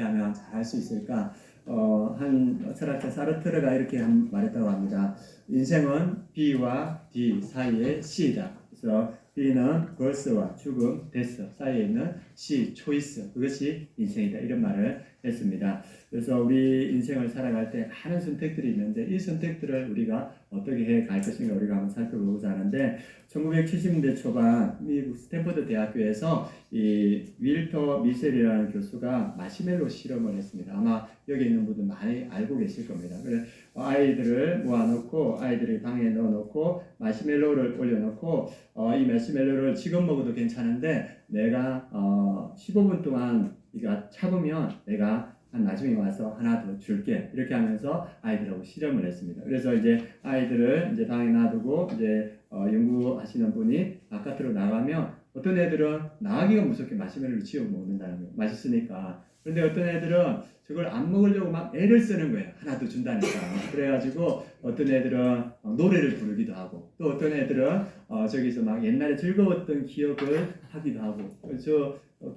어떻게 하면 잘할 수 있을까? 한 철학자 사르트르가 이렇게 말했다고 합니다. 인생은 B와 D 사이의 C이다. 그래서 B는 벌스와 죽음, 데스 사이에 있는 C, 초이스, 그것이 인생이다. 이런 말을 했습니다. 그래서 우리 인생을 살아갈 때 많은 선택들이 있는데 이 선택들을 우리가 어떻게 해 갈 것인가 우리가 한번 살펴보고자 하는데 1970년대 초반 미국 스탠퍼드 대학교에서 이 윌터 미셀이라는 교수가 마시멜로 실험을 했습니다. 아마 여기 있는 분들 많이 알고 계실 겁니다. 그래서 아이들을 모아놓고 아이들을 방에 넣어놓고 마시멜로를 올려놓고 이 마시멜로를 지금 먹어도 괜찮은데 내가 15분 동안 이거 참으면 내가 한 나중에 와서 하나 더 줄게 이렇게 하면서 아이들하고 실험을 했습니다. 그래서 이제 아이들을 이제 방에 놔두고 이제 연구하시는 분이 바깥으로 나가면 어떤 애들은 나가기가 무섭게 마시멜로를 지어 먹는다는 거예요. 맛있으니까. 그런데 어떤 애들은 저걸 안 먹으려고 막 애를 쓰는 거예요. 하나 더 준다니까. 그래가지고 어떤 애들은 노래를 부르기도 하고 또 어떤 애들은 저기서 막 옛날에 즐거웠던 기억을 하기도 하고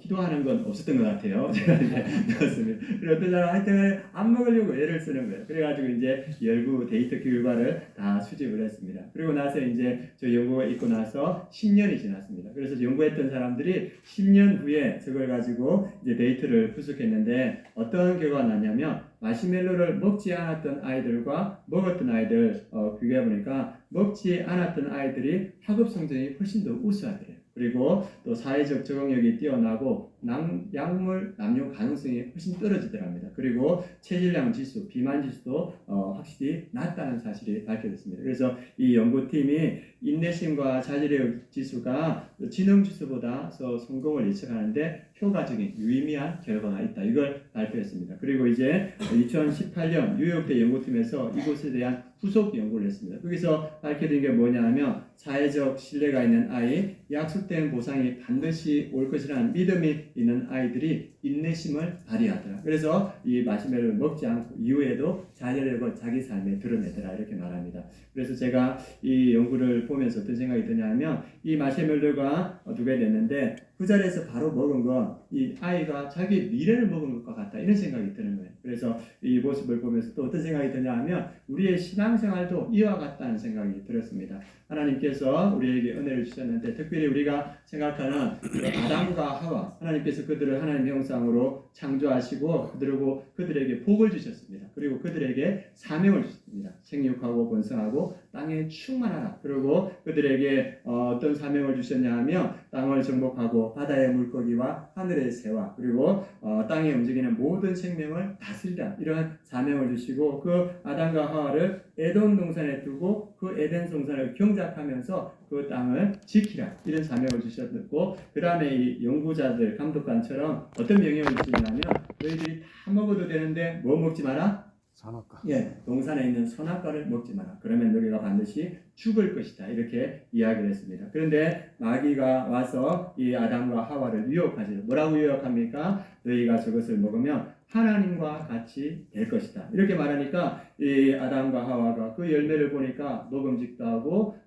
기도하는 건 없었던 것 같아요. 제가 이제 넣었습니다. 그리고 어떤 사람 하여튼 안 먹으려고 애를 쓰는 거예요. 그래가지고 이제 열구 데이터 결과를 다 수집을 했습니다. 그리고 나서 이제 저 연구가 있고 나서 10년이 지났습니다. 그래서 연구했던 사람들이 10년 후에 저걸 가지고 이제 데이터를 분석했는데 어떤 결과가 났냐면 마시멜로를 먹지 않았던 아이들과 먹었던 아이들 비교해 보니까 먹지 않았던 아이들이 학업 성적이 훨씬 더 우수하더래요. 그리고 또 사회적 적응력이 뛰어나고 약물 남용 가능성이 훨씬 떨어지더랍니다. 그리고 체질량 지수, 비만 지수도 확실히 낮다는 사실이 밝혀졌습니다. 그래서 이 연구팀이 인내심과 자제력 지수가 지능 지수보다 성공을 예측하는데 효과적인 유의미한 결과가 있다. 이걸 발표했습니다. 그리고 이제 2018년 뉴욕대 연구팀에서 이것에 대한 후속 연구를 했습니다. 거기서 밝혀진 게 뭐냐면 사회적 신뢰가 있는 아이, 약속된 보상이 반드시 올 것이라는 믿음이 있는 아이들이 인내심을 발휘하더라. 그래서 이 마시멜로를 먹지 않고 이후에도 자제력을 자기 삶에 드러내더라 이렇게 말합니다. 그래서 제가 이 연구를 보면서 어떤 생각이 드냐면 이 마시멜로가 두 개 됐는데 그 자리에서 바로 먹은 건 이 아이가 자기 미래를 먹은 것과 같다 이런 생각이 드는 거예요. 그래서 이 모습을 보면서 또 어떤 생각이 드냐 하면 우리의 신앙생활도 이와 같다는 생각이 들었습니다. 하나님께서 우리에게 은혜를 주셨는데 특별히 우리가 생각하는 아담과 하와 하나님께서 그들을 하나님의 형상으로 창조하시고 그들에게 복을 주셨습니다. 그리고 그들에게 사명을 주셨습니다. 생육하고 번성하고 땅에 충만하라. 그리고 그들에게 어떤 사명을 주셨냐 하면 땅을 정복하고 바다의 물고기와 하늘의 새와 그리고 땅에 움직이는 모든 생명을 다스리라. 이런 사명을 주시고 그 아담과 하와를 에덴 동산에 두고 그 에덴 동산을 경작하면서 그 땅을 지키라. 이런 사명을 주셨고 그 다음에 이 연구자들 감독관처럼 어떤 명령을 주시냐면 너희들이 다 먹어도 되는데 뭐 먹지 마라? 선악과. 동산에 있는 선악과를 먹지 마라. 그러면 너희가 반드시 죽을 것이다. 이렇게 이야기를 했습니다. 그런데 마귀가 와서 이 아담과 하와를 유혹하죠. 뭐라고 유혹합니까? 너희가 저것을 먹으면 하나님과 같이 될 것이다. 이렇게 말하니까 이 아담과 하와가 그 열매를 보니까 먹음직도 하고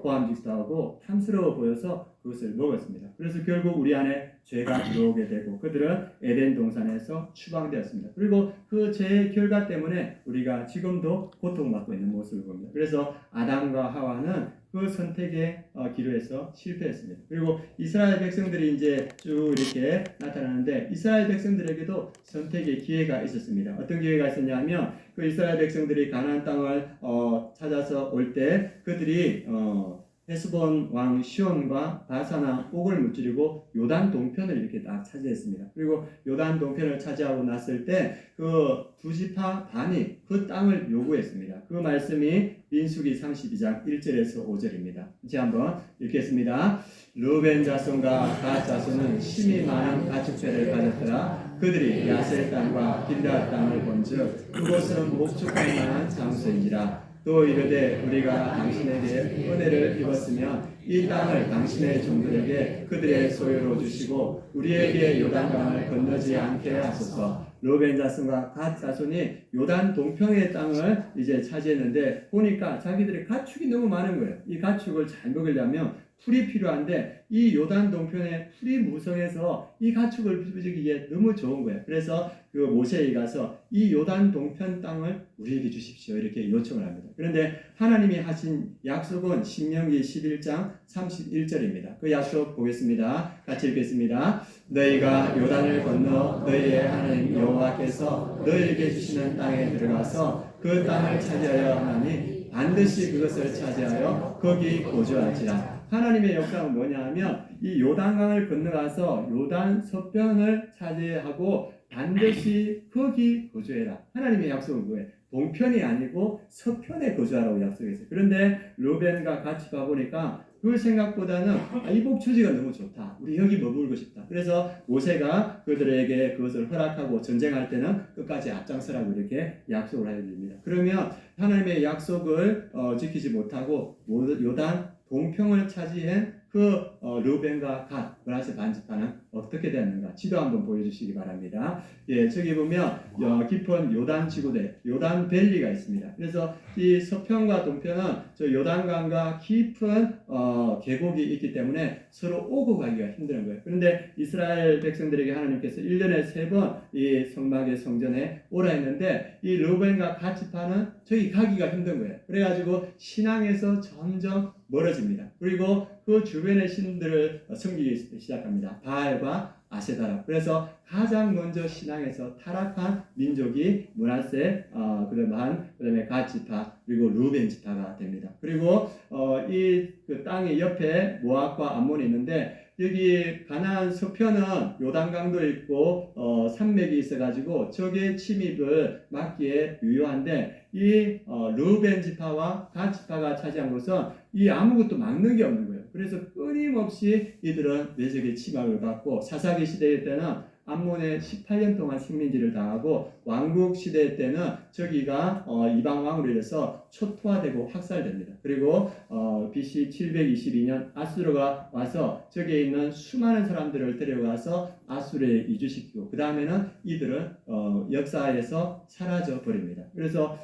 포함직도 하고 탐스러워 보여서 그것을 먹었습니다. 그래서 결국 우리 안에 죄가 들어오게 되고 그들은 에덴 동산에서 추방되었습니다. 그리고 그 죄의 결과 때문에 우리가 지금도 고통받고 있는 모습을 봅니다. 그래서 아담과 하와는 그 선택의 기로에서 실패했습니다. 그리고 이스라엘 백성들이 이제 쭉 이렇게 나타나는데 이스라엘 백성들에게도 선택의 기회가 있었습니다. 어떤 기회가 있었냐면 그 이스라엘 백성들이 가나안 땅을 찾아서 올 때 그들이 헤스본 왕 시온과 바산 왕 옥을 무찌르고 요단 동편을 이렇게 딱 차지했습니다. 그리고 요단 동편을 차지하고 났을 때 그 두 지파 반이 그 땅을 요구했습니다. 그 말씀이 민수기 32장 1절에서 5절입니다. 이제 한번 읽겠습니다. 르벤 자손과 갓 자손은 심히 많은 가축죄를 가졌더라. 그들이 야셀 땅과 길르앗 땅을 본즉 그곳은 목축할 만한 장소인지라. 또 이르되 우리가 당신에게 은혜를 입었으면 이 땅을 당신의 종들에게 그들의 소유로 주시고 우리에게 요단강을 건너지 않게 하소서. 르벤 자손과 갓 자손이 요단 동편의 땅을 이제 차지했는데 보니까 자기들의 가축이 너무 많은 거예요. 이 가축을 잘 먹으려면 풀이 필요한데 이 요단 동편에 풀이 무성해서 이 가축을 부지기에 너무 좋은 거예요. 그래서 그 모세에 가서 이 요단 동편 땅을 우리에게 주십시오 이렇게 요청을 합니다. 그런데 하나님이 하신 약속은 신명기 11장 31절입니다. 그 약속 보겠습니다. 같이 읽겠습니다. 너희가 요단을 건너 너희의 하나님 여호와께서 너희에게 주시는 땅에 들어가서 그 땅을 차지하여 하나니 반드시 그것을 차지하여 거기 거주할지라. 하나님의 역사는 뭐냐 하면 이 요단강을 건너가서 요단 서편을 차지하고 반드시 거기 거주해라. 하나님의 약속은 뭐예요? 동편이 아니고 서편에 거주하라고 약속했어요. 그런데 루벤과 같이 가보니까 그 생각보다는 이 복처지가 너무 좋다. 우리 여기 머물고 싶다. 그래서 모세가 그들에게 그것을 허락하고 전쟁할 때는 끝까지 앞장서라고 이렇게 약속을 하게 됩니다. 그러면 하나님의 약속을 지키지 못하고 요단 동평을 차지한 그 르벤과 갓 므낫세 반지파는 어떻게 되었는가 지도 한번 보여주시기 바랍니다. 예, 저기 보면 깊은 요단 지구대, 요단 밸리가 있습니다. 그래서 이 서편과 동편은 저 요단강과 깊은 계곡이 있기 때문에 서로 오고 가기가 힘든 거예요. 그런데 이스라엘 백성들에게 하나님께서 1년에 3번 이 성막의 성전에 오라 했는데 이 르벤과 갓 지파는 저기 가기가 힘든 거예요. 그래가지고 신앙에서 점점 멀어집니다. 그리고 그 주변의 신들을 섬기기 시작합니다. 바알과 아세다라. 그래서 가장 먼저 신앙에서 타락한 민족이 므낫세, 그다음에 갓 지파 그리고 루벤 지파가 됩니다. 그리고 이 그 땅의 옆에 모압과 암몬이 있는데 여기 가나안 서편은 요단강도 있고 산맥이 있어가지고 적의 침입을 막기에 유효한데 이 르벤 지파와 갓 지파가 차지한 것은 이 아무것도 막는 게 없는 거예요. 그래서 끊임없이 이들은 외적의 침략을 받고 사사기 시대 때는 암몬에 18년 동안 식민지를 당하고 왕국 시대 때는 저기가 이방 왕으로 인해서 초토화되고 학살됩니다. 그리고 BC 722년 아수르가 와서 저기에 있는 수많은 사람들을 데려가서 아수르에 이주시키고 그 다음에는 이들은 역사에서 사라져 버립니다. 그래서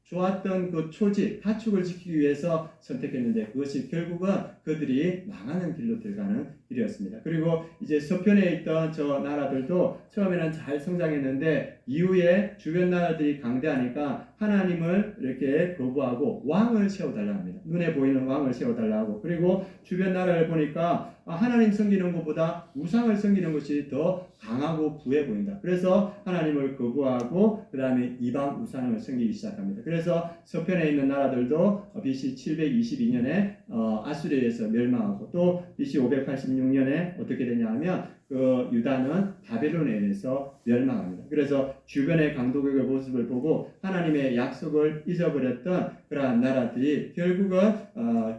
좋았던 그 초지, 가축을 지키기 위해서 선택했는데 그것이 결국은 그들이 망하는 길로 들어가는 길이었습니다. 그리고 이제 서편에 있던 저 나라들도 처음에는 잘 성장했는데 이후에 주변 나라들이 강대하니까 하나님을 이렇게 거부하고 왕을 세워달라 합니다. 눈에 보이는 왕을 세워달라 하고 그리고 주변 나라를 보니까 하나님 섬기는 것보다 우상을 섬기는 것이 더 강하고 부해 보인다. 그래서 하나님을 거부하고 그 다음에 이방 우상을 섬기기 시작합니다. 그래서 서편에 있는 나라들도 BC 722년에 아수르에서 멸망하고 또 BC 586년에 어떻게 되냐 하면 그 유다는 바벨론에 의해서 멸망합니다. 그래서 주변의 강도국의 모습을 보고 하나님의 약속을 잊어버렸던 그러한 나라들이 결국은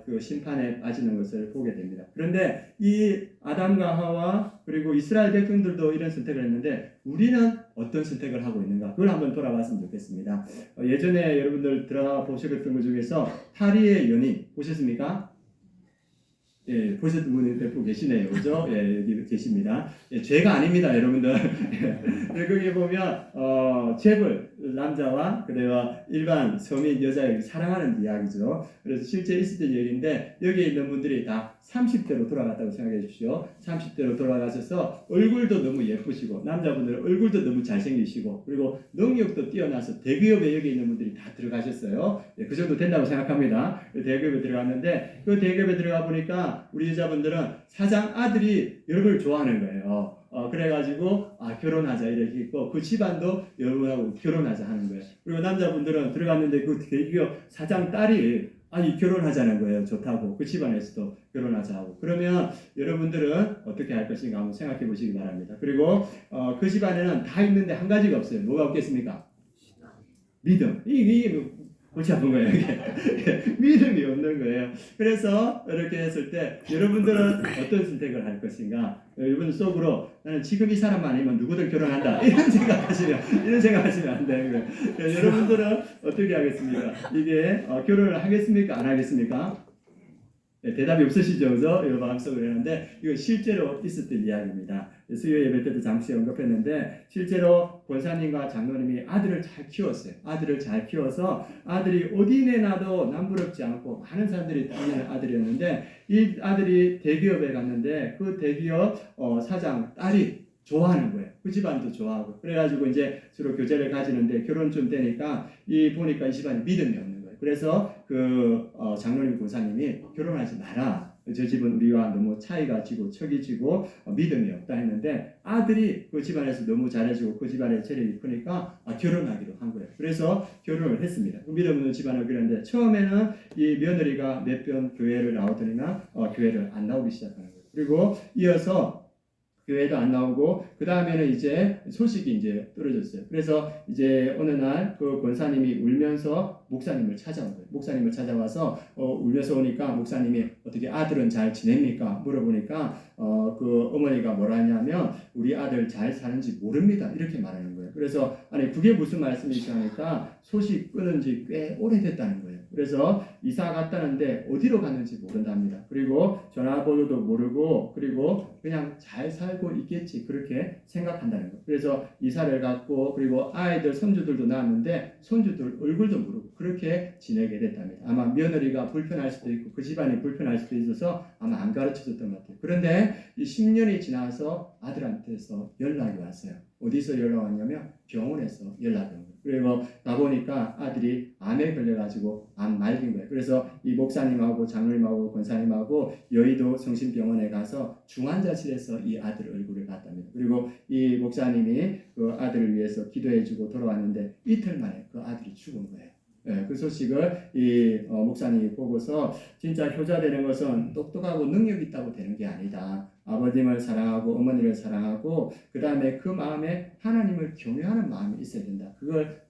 그 심판에 빠지는 것을 보게 됩니다. 그런데 이 아담과 하와 그리고 이스라엘 백성들도 이런 선택을 했는데 우리는 어떤 선택을 하고 있는가? 그걸 한번 돌아봤으면 좋겠습니다. 예전에 여러분들 들어가 보셨던 것 중에서 파리의 연인 보셨습니까? 예, 보셨던 분이 대부분 계시네요. 그죠? 예, 여기 계십니다. 예, 죄가 아닙니다, 여러분들. 예, 거기 보면, 재벌, 남자와, 그리고 일반 서민 여자를 사랑하는 이야기죠. 그래서 실제 있었던 일인데, 여기에 있는 분들이 다 30대로 돌아갔다고 생각해 주십시오. 30대로 돌아가셔서 얼굴도 너무 예쁘시고, 남자분들은 얼굴도 너무 잘생기시고, 그리고 능력도 뛰어나서 대기업에 여기 있는 분들이 다 들어가셨어요. 예, 그 정도 된다고 생각합니다. 대기업에 들어갔는데, 그 대기업에 들어가 보니까, 우리 여자분들은 사장 아들이 여러분을 좋아하는 거예요. 그래가지고 결혼하자 이렇게 있고 그 집안도 여러분하고 결혼하자 하는 거예요. 그리고 남자분들은 들어갔는데 그 대기업 사장 딸이 결혼하자는 거예요. 좋다고 그 집안에서도 결혼하자 하고 그러면 여러분들은 어떻게 할 것인가 한번 생각해 보시기 바랍니다. 그리고 그 집안에는 다 있는데 한 가지가 없어요. 뭐가 없겠습니까? 믿음. 이게 골치 아픈 거예요. 믿음이 없는 거예요. 그래서 이렇게 했을 때 여러분들은 어떤 선택을 할 것인가? 여러분들 속으로 나는 지금 이 사람 아니면 누구든 결혼한다. 이런 생각하시면 안 되는 거예요. 여러분들은 어떻게 하겠습니까? 이게 결혼을 하겠습니까? 안 하겠습니까? 네, 대답이 없으시죠? 그죠? 이거 마음속으로 했는데 이거 실제로 있었던 이야기입니다. 수요 예배 때도 잠시 언급했는데 실제로 권사님과 장로님이 아들을 잘 키웠어요. 아들을 잘 키워서 아들이 어디 내놔도 남부럽지 않고 많은 사람들이 따르는 아들이었는데 이 아들이 대기업에 갔는데 그 대기업 사장 딸이 좋아하는 거예요. 그 집안도 좋아하고 그래가지고 이제 주로 교제를 가지는데 결혼쯤 되니까 보니까 이 집안이 믿음이 없는 거예요. 그래서 장로님 권사님이 결혼하지 마라. 저 집은 우리와 너무 차이가 지고 척이 지고 믿음이 없다 했는데 아들이 그 집안에서 너무 잘해주고 그 집안의 체력이 크니까 결혼하기로 한 거예요. 그래서 결혼을 했습니다. 그 믿음 없는 집안을 그렸는데 처음에는 이 며느리가 몇 번 교회를 나오더니만 교회를 안 나오기 시작하는 거예요. 그리고 이어서 교회도 안 나오고 그 다음에는 이제 소식이 이제 떨어졌어요. 그래서 이제 어느 날 그 권사님이 울면서 목사님을 찾아온 거예요. 목사님을 찾아와서 울면서 오니까 목사님이 어떻게 아들은 잘 지냅니까? 물어보니까 그 어머니가 뭐라 하냐면 우리 아들 잘 사는지 모릅니다. 이렇게 말하는 거예요. 그래서 아니 그게 무슨 말씀이시 하니까 소식 끊은 지 꽤 오래됐다는 거예요. 그래서 이사 갔다는데 어디로 갔는지 모른답니다. 그리고 전화번호도 모르고 그리고 그냥 잘 살고 있겠지 그렇게 생각한다는 거예요. 그래서 이사를 갔고 그리고 아이들 손주들도 낳았는데 손주들 얼굴도 모르고 그렇게 지내게 됐답니다. 아마 며느리가 불편할 수도 있고 그 집안이 불편할 수도 있어서 아마 안 가르쳐줬던 것 같아요. 그런데 이 10년이 지나서 아들한테서 연락이 왔어요. 어디서 연락 왔냐면 병원에서 연락이 온 거예요. 그리고 가보니까 아들이 암에 걸려가지고 암 말긴 거예요. 그래서 이 목사님하고 장로님하고 권사님하고 여의도 성심병원에 가서 중환자실에서 이 아들 얼굴을 봤답니다. 그리고 이 목사님이 그 아들을 위해서 기도해주고 돌아왔는데 이틀 만에 그 아들이 죽은 거예요. 그 소식을 이 목사님이 보고서 진짜 효자 되는 것은 똑똑하고 능력 있다고 되는 게 아니다. 아버님을 사랑하고 어머니를 사랑하고 그 다음에 그 마음에 하나님을 경외하는 마음이 있어야 된다. 그걸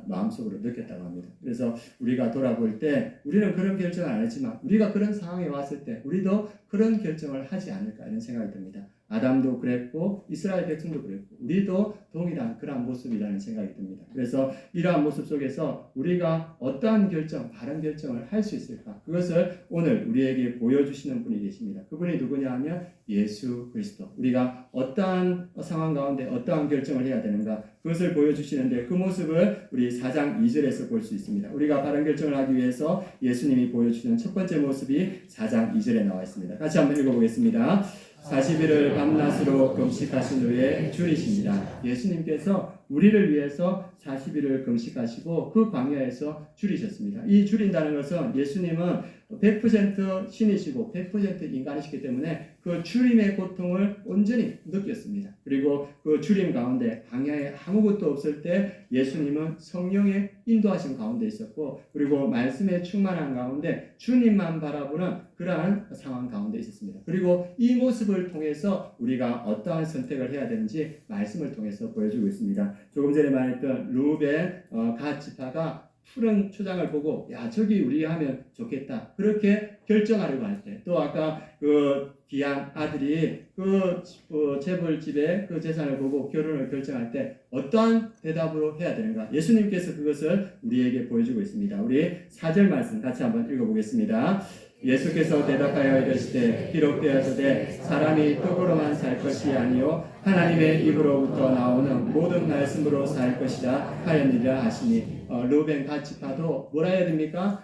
마음속으로 느꼈다고 합니다. 그래서 우리가 돌아볼 때 우리는 그런 결정을 안 했지만 우리가 그런 상황에 왔을 때 우리도 그런 결정을 하지 않을까 이런 생각이 듭니다. 아담도 그랬고 이스라엘 백성도 그랬고 우리도 동일한 그러한 모습이라는 생각이 듭니다. 그래서 이러한 모습 속에서 우리가 어떠한 결정, 바른 결정을 할 수 있을까? 그것을 오늘 우리에게 보여주시는 분이 계십니다. 그분이 누구냐 하면 예수 그리스도. 우리가 어떠한 상황 가운데 어떠한 결정을 해야 되는가? 그것을 보여주시는데 그 모습을 우리 4장 2절에서 볼 수 있습니다. 우리가 바른 결정을 하기 위해서 예수님이 보여주시는 첫 번째 모습이 4장 2절에 나와 있습니다. 같이 한번 읽어보겠습니다. 40일을 밤낮으로 금식하신 후에 줄이십니다. 예수님께서 우리를 위해서 40일을 금식하시고 그 광야에서 줄이셨습니다. 이 줄인다는 것은 예수님은 100% 신이시고 100% 인간이시기 때문에 그 줄임의 고통을 온전히 느꼈습니다. 그리고 그 줄임 가운데 광야에 아무것도 없을 때 예수님은 성령의 인도하심 가운데 있었고 그리고 말씀에 충만한 가운데 주님만 바라보는 그러한 상황 가운데 있었습니다. 그리고 이 모습을 통해서 우리가 어떠한 선택을 해야 되는지 말씀을 통해서 보여주고 있습니다. 조금 전에 말했던 루벤 갓 지파가 푸른 초장을 보고 야 저기 우리 하면 좋겠다 그렇게 결정하려고 할 때 또 아까 그 귀한 아들이 그 재벌집의 그 재산을 보고 결혼을 결정할 때 어떠한 대답으로 해야 되는가 예수님께서 그것을 우리에게 보여주고 있습니다. 우리 4절 말씀 같이 한번 읽어보겠습니다. 예수께서 대답하여 이르시되 기록되었으되 사람이 떡으로만 살 것이 아니요 하나님의 입으로부터 나오는 모든 말씀으로 살 것이라 하였느니라 하시니 루벤 갓 지파도 뭐라 해야 됩니까?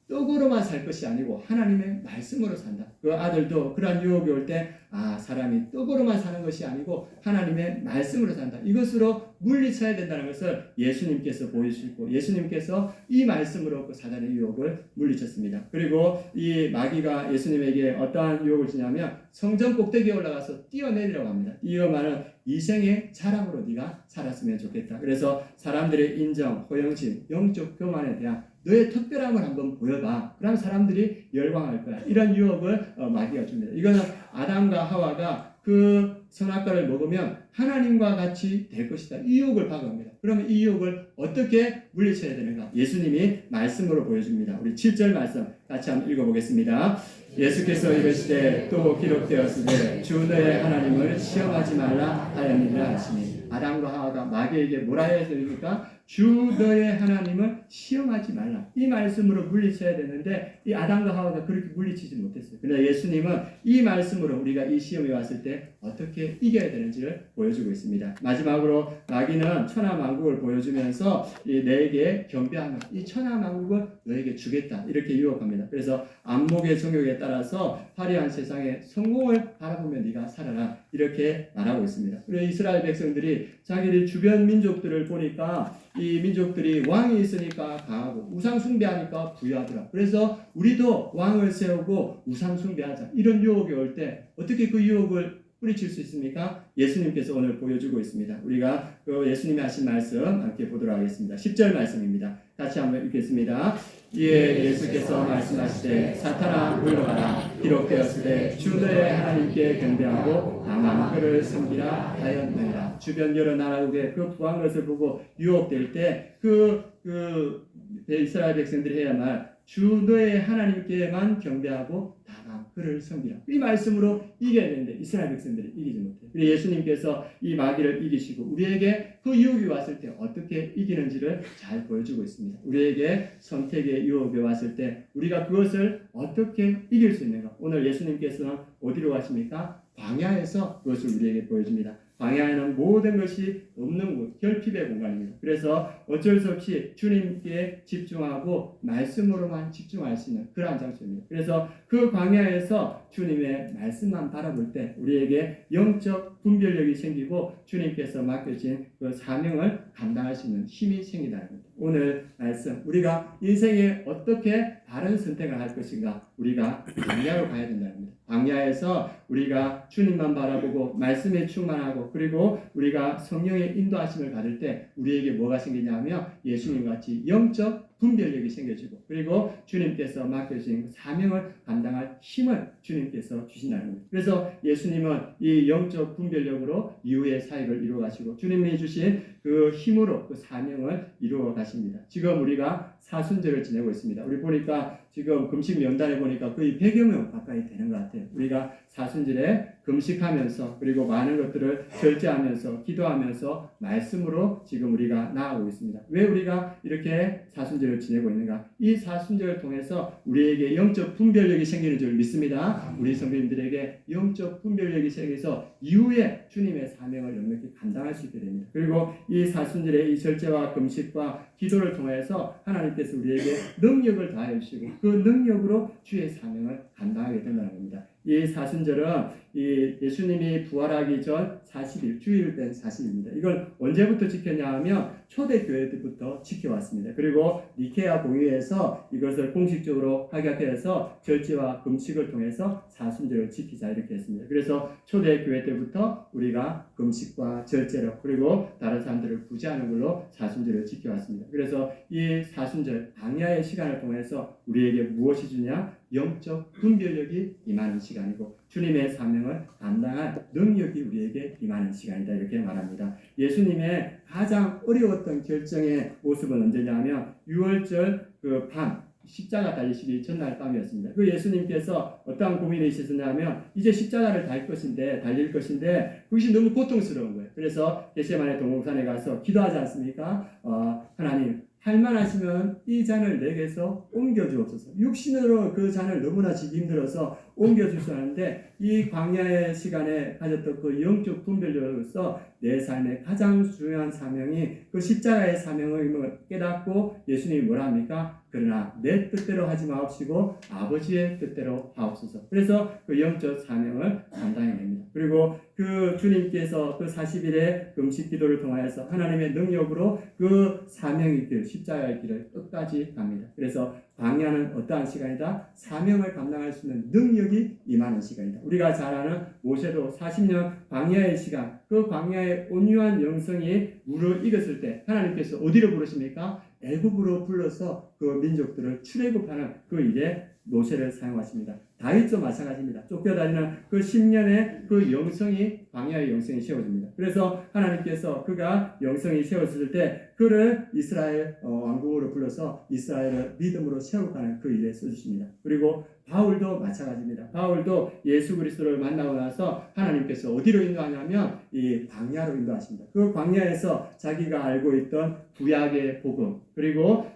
떡으로만 살 것이 아니고 하나님의 말씀으로 산다. 그 아들도 그러한 유혹이 올 때 사람이 떡으로만 사는 것이 아니고 하나님의 말씀으로 산다. 이것으로 물리쳐야 된다는 것을 예수님께서 보여주시고 예수님께서 이 말씀으로 그 사단의 유혹을 물리쳤습니다. 그리고 이 마귀가 예수님에게 어떠한 유혹을 주냐면 성전 꼭대기에 올라가서 뛰어내리라고 합니다. 이어만은 이생의 자랑으로 네가 살았으면 좋겠다. 그래서 사람들의 인정, 허영심, 영적 교만에 대한 너의 특별함을 한번 보여봐. 그럼 사람들이 열광할 거야. 이런 유혹을 마귀가 줍니다. 이거는 아담과 하와가 그 선악과를 먹으면 하나님과 같이 될 것이다. 이 유혹을 파괴합니다. 그러면 이 유혹을 어떻게 물리쳐야 되는가? 예수님이 말씀으로 보여줍니다. 우리 7절 말씀 같이 한번 읽어보겠습니다. 예수께서 이르시되 또 기록되었으되 주 너의 하나님을 시험하지 말라 하였느니라 하시니 아담과 하와가 마귀에게 뭐라 해야 됩니까? 주 너의 하나님을 시험하지 말라. 이 말씀으로 물리쳐야 되는데 이 아담과 하와가 그렇게 물리치지 못했어요. 그러나 예수님은 이 말씀으로 우리가 이 시험에 왔을 때 어떻게 이겨야 되는지를 보여주고 있습니다. 마지막으로 마귀는 천하만국을 보여주면서 내게 경배하면 이 천하만국을 너에게 주겠다 이렇게 유혹합니다. 그래서 안목의 정욕에 따라서 화려한 세상에 성공을 바라보며 네가 살아라 이렇게 말하고 있습니다. 그리고 이스라엘 백성들이 자기들 주변 민족들을 보니까 이 민족들이 왕이 있으니까 강하고 우상 숭배하니까 부유하더라. 그래서 우리도 왕을 세우고 우상 숭배하자. 이런 유혹이 올 때 어떻게 그 유혹을 뿌리칠 수 있습니까? 예수님께서 오늘 보여주고 있습니다. 우리가 그 예수님이 하신 말씀 함께 보도록 하겠습니다. 10절 말씀입니다. 같이 한번 읽겠습니다. 이에 예수께서 말씀하시되 사탄아 물러가라. 기록되었으되 주 너의 하나님께 경배하고 다만 그를 섬기라 하였느니라. 주변 여러 나라국의 그 부한 것을 보고 유혹될 때 이스라엘 백성들이 해야만 주 너의 하나님께만 경배하고 다만 그를 섬기라. 이 말씀으로 이겨야 되는데 이스라엘 백성들이 이기지 못해요. 그래서 예수님께서 이 마귀를 이기시고 우리에게 그 유혹이 왔을 때 어떻게 이기는지를 잘 보여주고 있습니다. 우리에게 선택의 유혹이 왔을 때 우리가 그것을 어떻게 이길 수 있는가. 오늘 예수님께서는 어디로 가십니까? 광야에서 그것을 우리에게 보여줍니다. 광야에는 모든 것이 없는 곳, 결핍의 공간입니다. 그래서 어쩔 수 없이 주님께 집중하고 말씀으로만 집중할 수 있는 그러한 장소입니다. 그래서 그 광야에서 주님의 말씀만 바라볼 때 우리에게 영적 분별력이 생기고 주님께서 맡겨진 그 사명을 감당할 수 있는 힘이 생기다는 겁니다. 오늘 말씀 우리가 인생에 어떻게 바른 선택을 할 것인가 우리가 광야로 가야 된다는 겁니다. 광야에서 우리가 주님만 바라보고 말씀에 충만하고 그리고 우리가 성령의 인도하심을 받을 때 우리에게 뭐가 생기냐면 예수님같이 영적 분별력이 생겨지고 그리고 주님께서 맡겨주신 사명을 감당할 힘을 주님께서 주신다는 겁니다. 그래서 예수님은 이 영적 분별력으로 이후의 사역을 이루어 가시고 주님이 주신 그 힘으로 그 사명을 이루어 가십니다. 지금 우리가 사순절을 지내고 있습니다. 우리 보니까 지금 금식 명단에 보니까 거의 100여 명 가까이 되는 것 같아요. 우리가 사순절에 금식하면서 그리고 많은 것들을 절제하면서 기도하면서 말씀으로 지금 우리가 나아가고 있습니다. 왜 우리가 이렇게 사순절을 지내고 있는가? 이 사순절을 통해서 우리에게 영적 분별력이 생기는 줄 믿습니다. 우리 성도님들에게 영적 분별력이 생겨서 이후에 주님의 사명을 넉넉히 감당할 수 있게 됩니다. 그리고 이 사순절의 이 절제와 금식과 기도를 통해서 하나님께서 우리에게 능력을 다해 주시고 그 능력으로 주의 사명을 감당하게 된다는 겁니다. 이 사순절은 이 예수님이 부활하기 전 40일, 주일 된 40일입니다. 이걸 언제부터 지켰냐 하면 초대교회 때부터 지켜왔습니다. 그리고 니케아 공의회에서 이것을 공식적으로 확약해서 절제와 금식을 통해서 사순절을 지키자 이렇게 했습니다. 그래서 초대교회 때부터 우리가 금식과 절제로 그리고 다른 사람들을 구제하는 걸로 사순절을 지켜왔습니다. 그래서 이 사순절 광야의 시간을 통해서 우리에게 무엇이 주냐? 영적 분별력이 임하는 시간이고 주님의 사명을 감당할 능력이 우리에게 임하는 시간이다 이렇게 말합니다. 예수님의 가장 어려웠던 결정의 모습은 언제냐면 6월절 그 밤 십자가 달리시기 전날 밤이었습니다. 그 예수님께서 어떠한 고민이 있으셨냐면 이제 십자가를 달릴 것인데 그것이 너무 고통스러운 거예요. 그래서 겟세마네 동산에 가서 기도하지 않습니까? 하나님 할만하시면 이 잔을 내게서 옮겨주옵소서. 육신으로 그 잔을 너무나 지기 힘들어서 옮겨주셨는데 이 광야의 시간에 가졌던 그 영적 분별력으로서 내 삶의 가장 중요한 사명이 그 십자가의 사명을 깨닫고 예수님이 뭐라 합니까? 그러나 내 뜻대로 하지 마옵시고 아버지의 뜻대로 하옵소서. 그래서 그 영적 사명을 감당해냅니다. 그리고 그 주님께서 그 40일의 금식 기도를 통하여서 하나님의 능력으로 그 사명의 길, 십자가의 길을 끝까지 갑니다. 그래서 광야는 어떠한 시간이다? 사명을 감당할 수 있는 능력이 임하는 시간이다. 우리가 잘 아는 모세도 40년 광야의 시간, 그 광야의 온유한 영성이 물을 익었을 때 하나님께서 어디로 부르십니까? 애굽으로 불러서 그 민족들을 출애굽하는 그 일에 모세를 사용하십니다. 다윗도 마찬가지입니다. 쫓겨다니는 그 10년의 그 영성이 광야의 영성이 세워집니다. 그래서 하나님께서 그가 영성이 세워졌을 때 그를 이스라엘 왕국으로 불러서 이스라엘을 믿음으로 세워가는 그 일에 써주십니다. 그리고 바울도 마찬가지입니다. 바울도 예수 그리스도를 만나고 나서 하나님께서 어디로 인도하냐면 이 광야로 인도하십니다. 그 광야에서 자기가 알고 있던 구약의 복음 그리고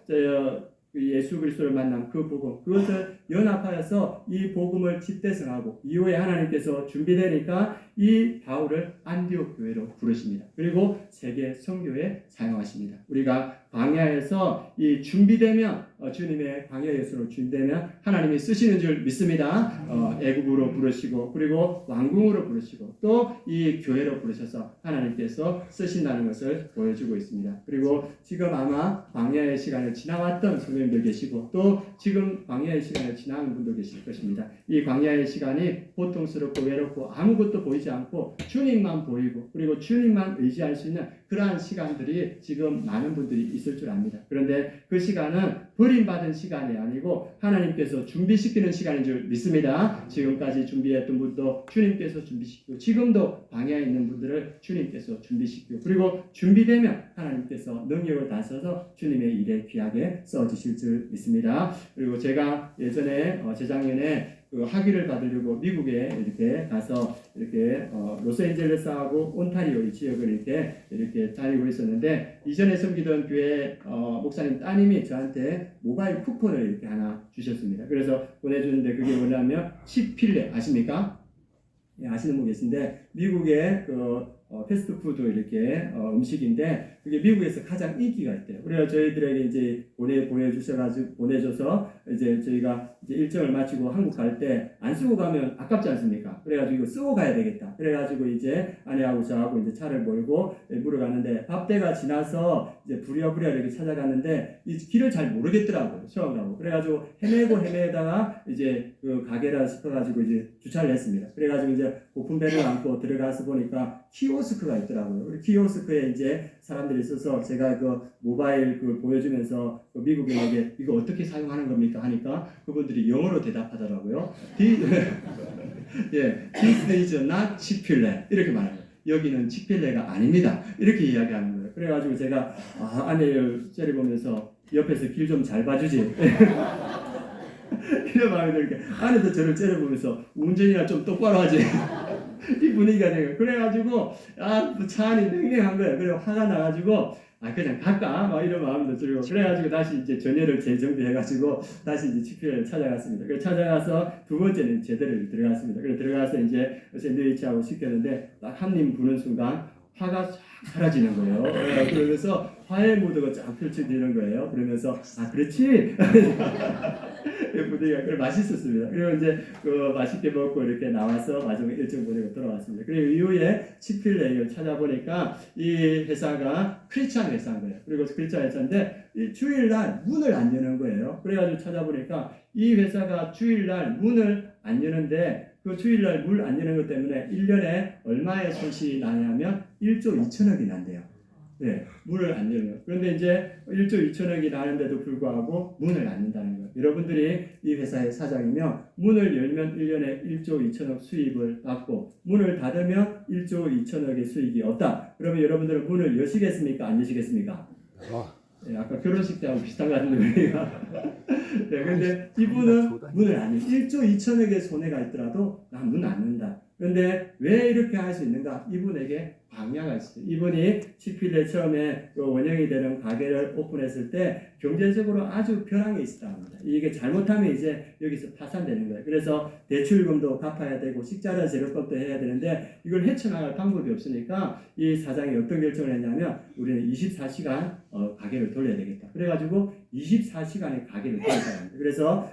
예수 그리스도를 만난 그 복음 그것을 연합하여서 이 복음을 집대성하고 이후에 하나님께서 준비되니까 이 바울을 안디옥 교회로 부르십니다. 그리고 세계 선교에 사용하십니다. 우리가 광야에서 이 준비되면 주님의 광야 예수로 준비되면 하나님이 쓰시는 줄 믿습니다. 애국으로 부르시고 그리고 왕궁으로 부르시고 또 이 교회로 부르셔서 하나님께서 쓰신다는 것을 보여주고 있습니다. 그리고 지금 아마 광야의 시간을 지나왔던 성도님들 계시고 또 지금 광야의 시간을 지나는 분도 계실 것입니다. 이 광야의 시간이 고통스럽고 외롭고 아무것도 보이지 않고 주님만 보이고 그리고 주님만 의지할 수 있는 그러한 시간들이 지금 많은 분들이 있을 줄 압니다. 그런데 그 시간은 버림받은 시간이 아니고 하나님께서 준비시키는 시간인 줄 믿습니다. 지금까지 준비했던 분도 주님께서 준비시키고 지금도 광야에 있는 분들을 주님께서 준비시키고 그리고 준비되면 하나님께서 능력을 다셔서 주님의 일에 귀하게 써주실 줄 믿습니다. 그리고 제가 예전에 재작년에 그 학위를 받으려고 미국에 이렇게 가서 이렇게 로스앤젤레스하고 온타리오 이 지역을 이렇게 다니고 있었는데 이전에 섬기던 교회 목사님 따님이 저한테 모바일 쿠폰을 이렇게 하나 주셨습니다. 그래서 보내주는데 그게 뭐냐면 치필레 아십니까? 예, 아시는 분 계신데 미국의 그 패스트푸드 이렇게 음식인데 그게 미국에서 가장 인기가 있대요. 그래서 저희들에게 이제 보내줘서 이제 저희가 이제 일정을 마치고 한국 갈 때 안 쓰고 가면 아깝지 않습니까? 그래가지고 이거 쓰고 가야 되겠다. 그래가지고 이제 아내하고 저하고 이제 차를 몰고 물어갔는데 밥때가 지나서 이제 부랴부랴 이렇게 찾아갔는데 이 길을 잘 모르겠더라고요. 처음으로. 그래가지고 헤매다가 이제 그 가게라 싶어가지고 이제 주차를 했습니다. 그래가지고 이제 고픈 배를 안고 들어가서 보니까 키오스크가 있더라고요. 우리 키오스크에 이제 사람들이 있어서 제가 그 모바일 그 보여주면서 그 미국인에게 이거 어떻게 사용하는 겁니까 하니까 그분들이 영어로 대답하더라고요. 예, this is not Chick-fil-A 이렇게 말해요. 여기는 치필레가 아닙니다. 이렇게 이야기하는 거예요. 그래가지고 제가 아내를 째려보면서 옆에서 길 좀 잘 봐주지. 이런 마음이 들게 아내도 저를 째려보면서 운전이나 좀 똑바로 하지. 이 분위기가 되고 그래가지고 차 안이 냉랭한 거예요. 그래서 화가 나가지고 그냥 갈까 막 이런 마음도 들고 그래가지고 다시 이제 전열을 재정비해가지고 다시 이제 치필레를 찾아갔습니다. 그래서 찾아가서 두 번째는 제대로 들어갔습니다. 그래서 들어가서 이제 샌드위치하고 시켰는데 딱 한 입 부는 순간 화가 싹 사라지는 거예요. 그러면서 화해 무드가 쫙 펼쳐지는 거예요. 그러면서 그렇지. 분위기가 맛있었습니다. 그리고 이제 그 맛있게 먹고 이렇게 나와서 마지막에 일정 보내고 돌아왔습니다. 그리고 이후에 치필레를 찾아보니까 이 회사가 크리스찬 회사인 거예요. 그리고 크리스찬 회사인데 이 주일날 문을 안 여는 거예요. 그래가지고 찾아보니까 이 회사가 주일날 문을 안 여는데 그 주일날 문 안 여는 것 때문에 1년에 얼마의 손실이 나냐면 1조 2천억이 난대요. 네, 문을 안 열어요. 그런데 이제 1조 2천억이 나는데도 불구하고 문을 안 연다는 거예요. 여러분들이 이 회사의 사장이며 문을 열면 1년에 1조 2천억 수입을 받고 문을 닫으면 1조 2천억의 수익이 없다. 그러면 여러분들은 문을 여시겠습니까? 안 여시겠습니까? 네, 아까 결혼식 때하고 비슷한 것 같은데 우리가. 네, 근데 이분은 문을 안 여. 1조 2천억의 손해가 있더라도 난 문 안 연다. 그런데 왜 이렇게 할 수 있는가? 이분에게 광야가 있어요. 이분이 치필레 처음에 원형이 되는 가게를 오픈했을 때 경제적으로 아주 벼랑에 있었다고 합니다. 이게 잘못하면 이제 여기서 파산되는 거예요. 그래서 대출금도 갚아야 되고 식자재 재료값도 해야 되는데 이걸 헤쳐나갈 방법이 없으니까 이 사장이 어떤 결정을 했냐면 우리는 24시간 가게를 돌려야 되겠다. 그래가지고 24시간의 가게를 돌렸다고 합니다. 그래서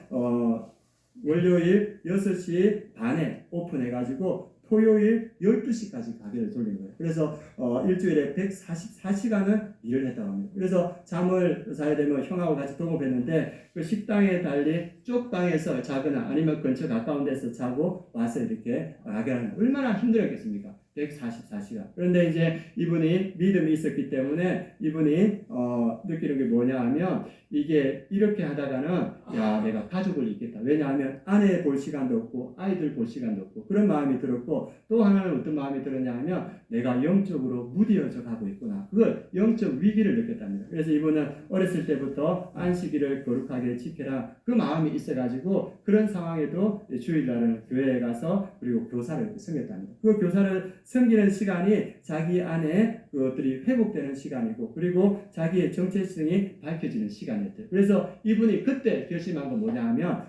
월요일 6시 반에 오픈해가지고 토요일 12시까지 가게를 돌린 거예요. 그래서 일주일에 144시간을 일을 했다고 합니다. 그래서 잠을 자야 되면 형하고 같이 동업했는데 그 식당에 달리 쪽방에서 자거나 아니면 근처 가까운 데서 자고 와서 이렇게 가게를 하는 얼마나 힘들었겠습니까? 144시간. 그런데 이제 이분이 믿음이 있었기 때문에 이분이 느끼는 게 뭐냐 하면 이게 이렇게 하다가는 야 내가 가족을 잃겠다. 왜냐하면 아내 볼 시간도 없고 아이들 볼 시간도 없고 그런 마음이 들었고 또 하나는 어떤 마음이 들었냐 하면 내가 영적으로 무뎌져 가고 있구나. 그걸 영적 위기를 느꼈답니다. 그래서 이분은 어렸을 때부터 안식일을 거룩하게 지켜라 그 마음이 있어가지고 그런 상황에도 주일날은 교회에 가서 그리고 교사를 섬겼답니다. 그 교사를 섬기는 시간이 자기 안에 그것들이 회복되는 시간이고 그리고 자기의 정체성이 밝혀지는 시간이었대요. 그래서 이분이 그때 결심한 건 뭐냐 하면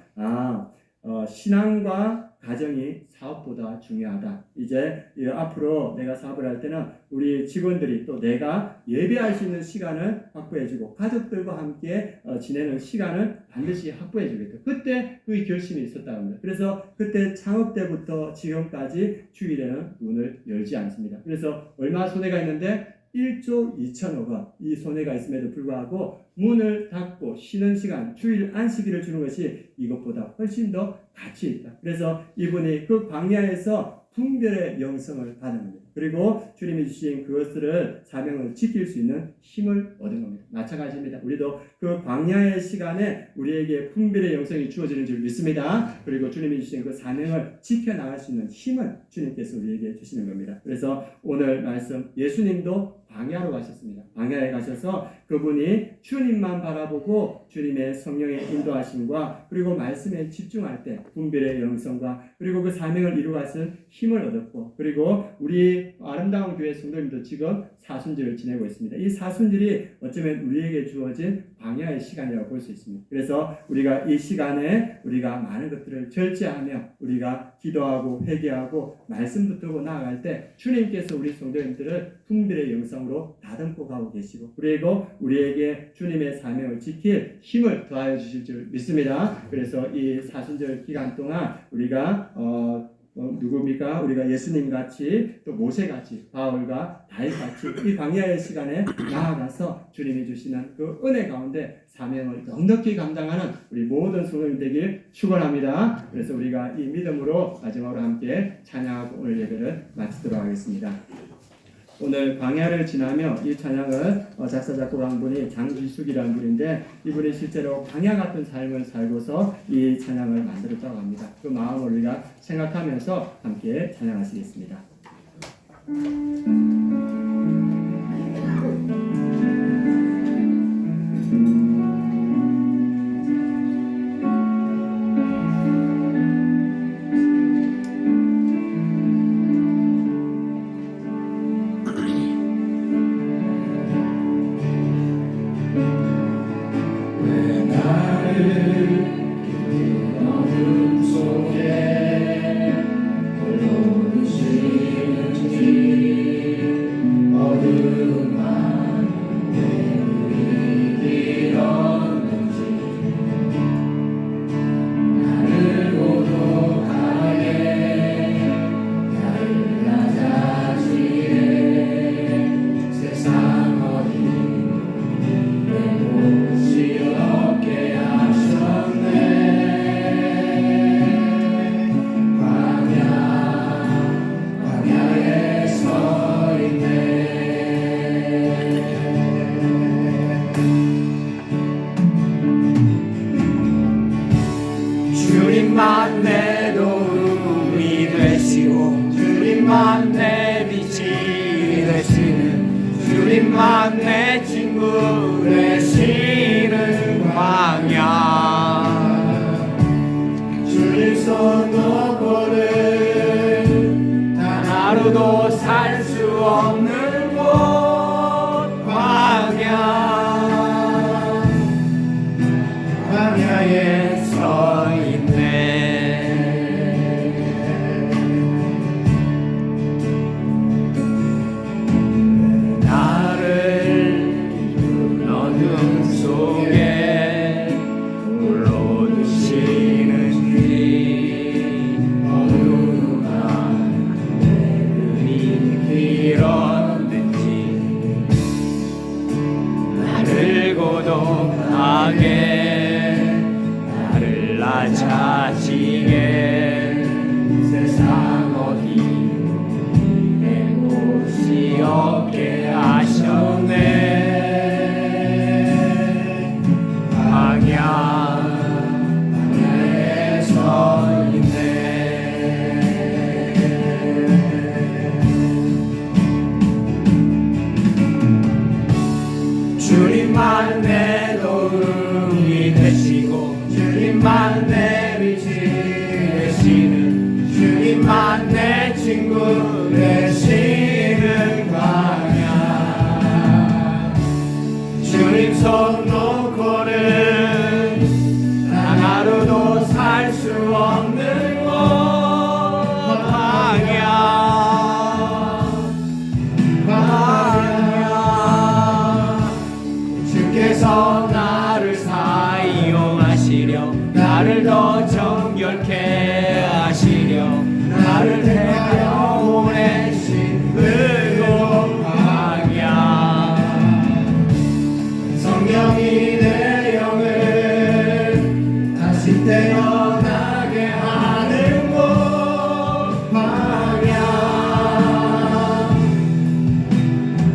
신앙과 가정이 사업보다 중요하다. 이제 앞으로 내가 사업을 할 때는 우리 직원들이 또 내가 예배할 수 있는 시간을 확보해주고 가족들과 함께 지내는 시간을 반드시 확보해주겠다. 그때 그 결심이 있었다고 합니다. 그래서 그때 창업 때부터 지금까지 주일에는 문을 열지 않습니다. 그래서 얼마 손해가 있는데 1조 2천억 원 이 손해가 있음에도 불구하고 문을 닫고 쉬는 시간, 주일 안식일을 주는 것이 이것보다 훨씬 더 가치 있다. 그래서 이분이 그 광야에서 분별의 영성을 받은 겁니다. 그리고 주님이 주신 그것을 사명을 지킬 수 있는 힘을 얻은 겁니다. 마찬가지입니다. 우리도 그 광야의 시간에 우리에게 분별의 영성이 주어지는 줄 믿습니다. 그리고 주님이 주신 그 사명을 지켜나갈 수 있는 힘을 주님께서 우리에게 주시는 겁니다. 그래서 오늘 말씀 예수님도 광야로 가셨습니다. 광야에 가셔서 그분이 주님만 바라보고 주님의 성령의 인도하심과 그리고 말씀에 집중할 때 분별의 영성과 그리고 그 사명을 이루어갈 힘을 얻었고 그리고 우리 아름다운 교회 성도님도 지금 사순절을 지내고 있습니다. 이 사순절이 어쩌면 우리에게 주어진 광야의 시간이라고 볼 수 있습니다. 그래서 우리가 이 시간에 우리가 많은 것들을 절제하며 우리가 기도하고 회개하고 말씀 붙들고 나아갈 때 주님께서 우리 성도님들을 분별의 영성으로 다듬고 가고 계시고 그리고 우리에게 주님의 사명을 지킬 힘을 더하여 주실 줄 믿습니다. 그래서 이 사순절 기간 동안 우리가 누굽니까? 우리가 예수님 같이 또 모세 같이 바울과 다윗 같이 이 광야의 시간에 나아가서 주님이 주시는 그 은혜 가운데 사명을 넉넉히 감당하는 우리 모든 성도님 되길 축원합니다. 그래서 우리가 이 믿음으로 마지막으로 함께 찬양하고 오늘 예배를 마치도록 하겠습니다. 오늘 광야를 지나며 이 찬양을 작사 작곡한 분이 장지숙이라는 분인데 이분이 실제로 광야 같은 삶을 살고서 이 찬양을 만들었다고 합니다. 그 마음을 우리가 생각하면서 함께 찬양하시겠습니다. 주님만 내 도움이 되시고 주님만 내 빛이 되시는 주님만 내 친구 되시는 광야 주님 손 놓고는 단 하루도 살 수 없는 곳 광야에 서 나를 낮아지게 세상 어디 내 주님만 내 도움이 되시고 주님만 내 빛이 되시는 주님만 내 친구 되시는 광야 주님 손 놓고는 단 하루도 살 수 없는 곳 광야 주께서 나를 사용하시려 나를 더 정결케 하시려 나를 대하여 보내신 그곳 광야 성령이 내 영을 다시 태어나게 하는 곳 광야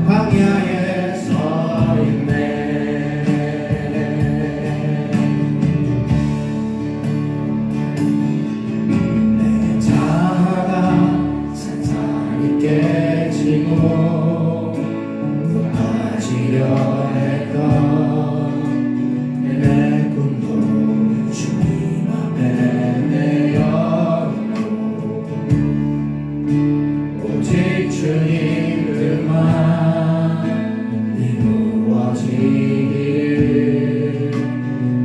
광야에 서 있네 내 자아가 산산이 깨지고 무너지려 했던 내 꿈도 주님 앞에 내어놓고 오직 주님 뜻만 이루어지기를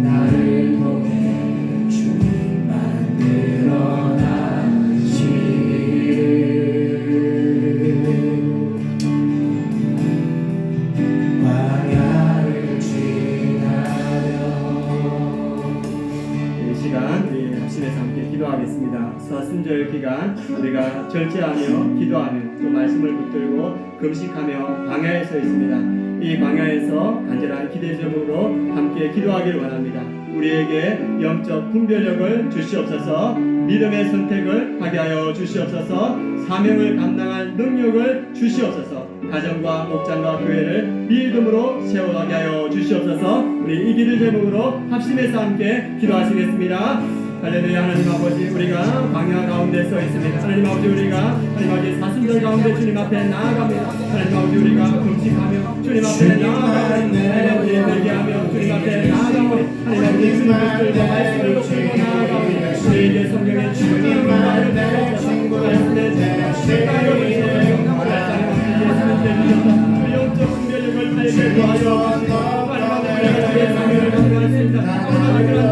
나를 통해 주님만 드러나시기를 광야를 지나며 이 시간 우리 합심해서 함께 기도하겠습니다. 사순절 기간 우리가 절제하며 기도하며 또 말씀을 붙들고 금식하며 광야에 서 있습니다. 이 광야에서 간절한 기대점으로 함께 기도하기를 원합니다. 우리에게 영적 분별력을 주시옵소서, 믿음의 선택을 하게 하여 주시옵소서, 사명을 감당할 능력을 주시옵소서, 가정과 목장과 교회를 믿음으로 세워가게 하여 주시옵소서. 우리 이 기도 제목으로 합심해서 함께 기도하시겠습니다. 할렐루야. 하나님 아버지, 우리가 광야 가운데 서 있습니다. 하나님 아버지, 우리가 하나님 아버지 사순절 가운데 주님 앞에 나아갑니다. 하나님 아버지, 우리가 금식하며 주님 앞에 나아가오니 하나님 아버지 회개하며 주님 앞에 나아가오니 하나님 아버지 주님 앞에 말씀을 놓고 나아가오니 우리에게 성경의 주님을 말을 주시옵소서. 말씀에 대하여 주시옵소서. 그 영적 분별력을 우리에게 도와주시옵소서. 하나님 아버지, 우리가 주의 사명을 감당할 수 있다. 사순절 기간에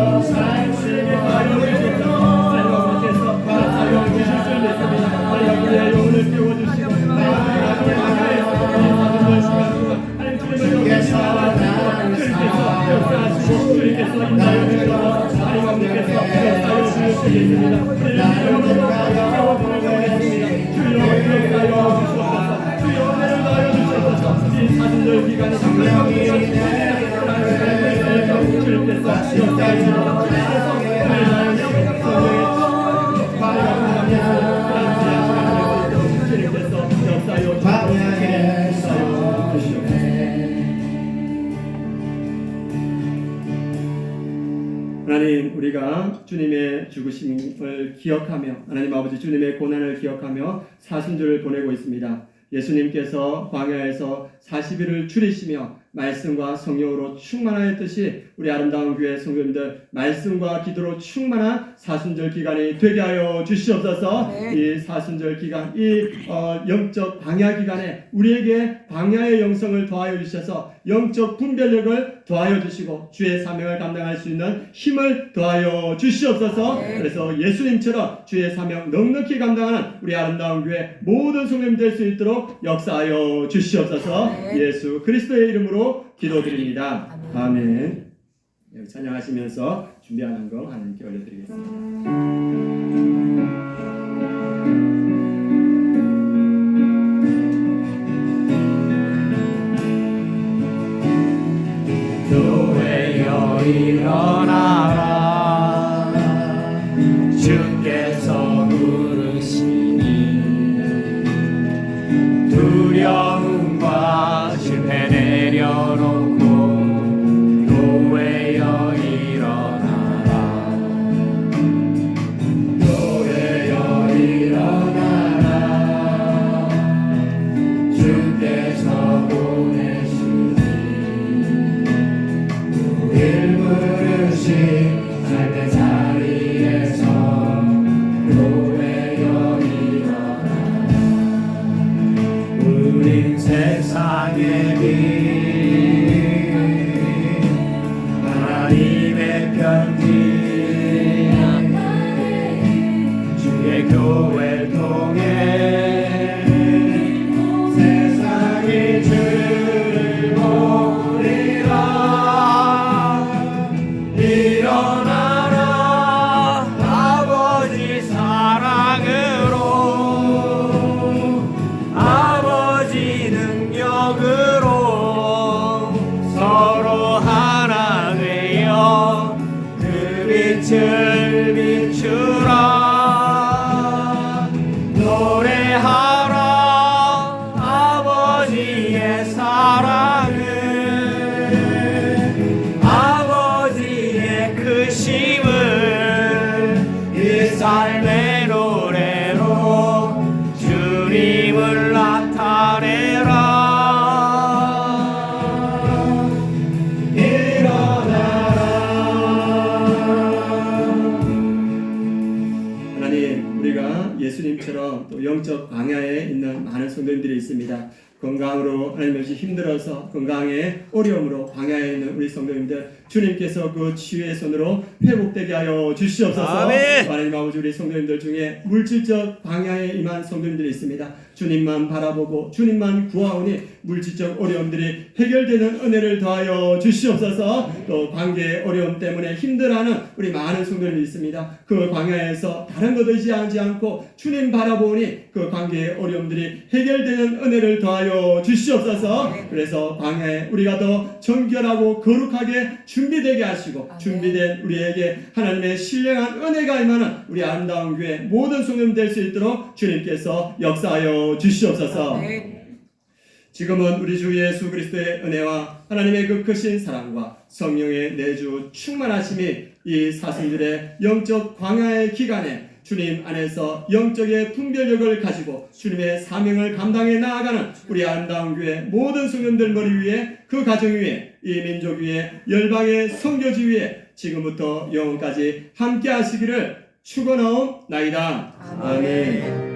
하나님, 우리가 주님의 죽으심을 기억하며 하나님 아버지 주님의 고난을 기억하며 사순절을 보내고 있습니다. 예수님께서 광야에서 40일을 줄이시며 말씀과 성령으로 충만하였듯이 우리 아름다운 교회 성도님들 말씀과 기도로 충만한 사순절 기간이 되게 하여 주시옵소서. 이 사순절 기간, 이 영적 광야 기간에 우리에게 광야의 영성을 더하여 주셔서 영적 분별력을 더하여 주시고 주의 사명을 감당할 수 있는 힘을 더하여 주시옵소서. 그래서 예수님처럼 주의 사명 넉넉히 감당하는 우리 아름다운 교회 모든 성도님 될 수 있도록 역사하여 주시옵소서. 예수 그리스도의 이름으로 기도드립니다. 아멘. 찬양하시면서 준비하는 거 하나님께 올려드리겠습니다. 교회여 일어나라 주께서 부르시니 두려움과 실패 내려놓고 교회여 일어나라 교회여 일어나라 주께서 보내시니 삶의 자리에서 교회여 일어나라. 우린 세상의 빛 하나님의 편지 주의 교회를 통해 세상이 주를 보리라. 일어나라 아버지 사랑으로 아버지 능력으로 서로 하나 되어 그 빛을 비추라. 노래하라 아버지의 사랑을 아버지의 크심을 이 삶의 노래로 주님을 나타내라. 하나님, 우리가 예수님처럼 또 영적 광야에 있는 많은 성도님들이 있습니다. 건강으로 하나님 없이 힘들어서 건강에 어려움으로 광야에 있는 우리 성도님들 주님께서 그 치유의 손으로 회복되게 하여 주시옵소서. 아멘. 하나님 아버지, 우리 성도님들 중에 물질적 광야에 임한 성도님들이 있습니다. 주님만 바라보고 주님만 구하오니 물질적 어려움들이 해결되는 은혜를 더하여 주시옵소서. 또 관계의 어려움 때문에 힘들어하는 우리 많은 성도님이 있습니다. 그 광야에서 다른 것 의지하지 않고 주님 바라보니 그 관계의 어려움들이 해결되는 은혜를 더하여 주시옵소서. 그래서 광야에 우리가 더 정결하고 거룩하게 준비되게 하시고 준비된 우리에게 하나님의 신령한 은혜가 임하는 우리 아름다운 교회 모든 성도님 될 수 있도록 주님께서 역사하여 주시옵소서. 지금은 우리 주 예수 그리스도의 은혜와 하나님의 그 크신 사랑과 성령의 내주 충만하심이 이 사슴들의 영적 광야의 기간에 주님 안에서 영적의 분별력을 가지고 주님의 사명을 감당해 나아가는 우리 아름다운 교회 모든 성도들 머리 위에, 그 가정 위에, 이 민족 위에, 열방의 선교지 위에 지금부터 영원까지 함께 하시기를 축원하옵나이다. 아멘.